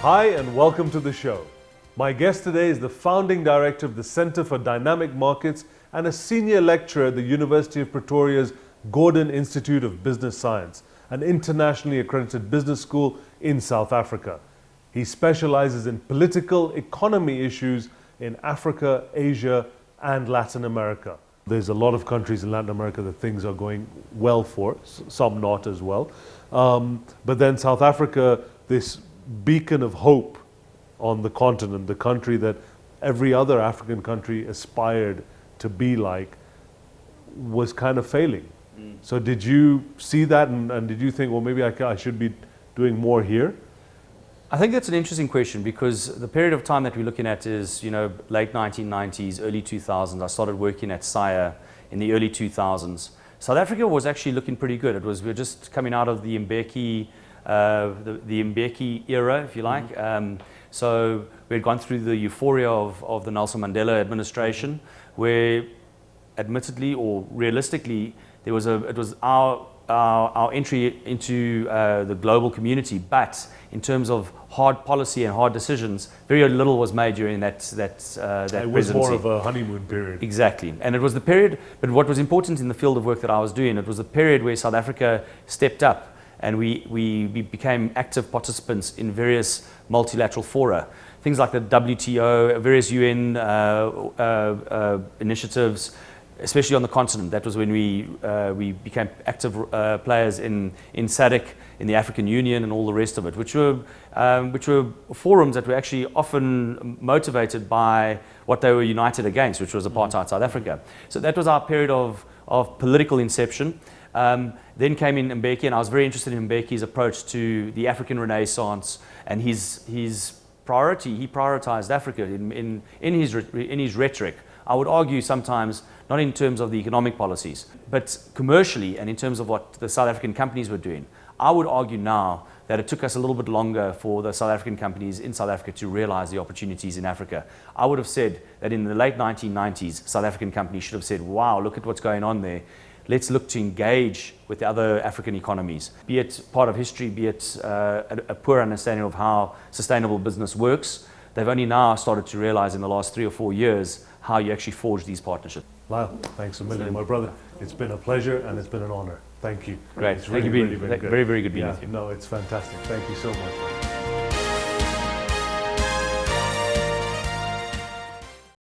Hi and welcome to the show. My guest today is the founding director of the Center for Dynamic Markets and a senior lecturer at the University of Pretoria's Gordon Institute of Business Science, an internationally accredited business school in South Africa. He specializes in political economy issues in Africa, Asia, and Latin America. There's a lot of countries in Latin America that things are going well for, some not as well. But then South Africa, this beacon of hope on the continent, the country that every other African country aspired to be like, was kind of failing. So did you see that and did you think, well, maybe I should be doing more here? I think that's an interesting question because the period of time that we're looking at is, late 1990s, early 2000s. I started working at SIA in the early 2000s. South Africa was actually looking pretty good. We were just coming out of the Mbeki, the Mbeki era, if you like. So we had gone through the euphoria of the Nelson Mandela administration, where admittedly or realistically, it was our entry into the global community, but in terms of hard policy and hard decisions, very little was made during that presidency. It was more of a honeymoon period. Exactly, and it was the period, but what was important in the field of work that I was doing, it was the period where South Africa stepped up and we became active participants in various multilateral fora. Things like the WTO, various UN initiatives, especially on the continent. That was when we became active players in SADC, in the African Union, and all the rest of it, which were forums that were actually often motivated by what they were united against, which was apartheid South Africa. So that was our period of political inception. Then came in Mbeki, and I was very interested in Mbeki's approach to the African Renaissance and his priority. He prioritized Africa in his rhetoric. I would argue sometimes not in terms of the economic policies, but commercially and in terms of what the South African companies were doing. I would argue now that it took us a little bit longer for the South African companies in South Africa to realize the opportunities in Africa. I would have said that in the late 1990s, South African companies should have said, wow, look at what's going on there. Let's look to engage with the other African economies, be it part of history, be it a poor understanding of how sustainable business works. They've only now started to realize in the last 3 or 4 years how you actually forge these partnerships. Lyal, thanks a million, my brother. It's been a pleasure and it's been an honor. Thank you. Great. It's Thank you. really been good. Very, very good being with you. No, it's fantastic. Thank you so much.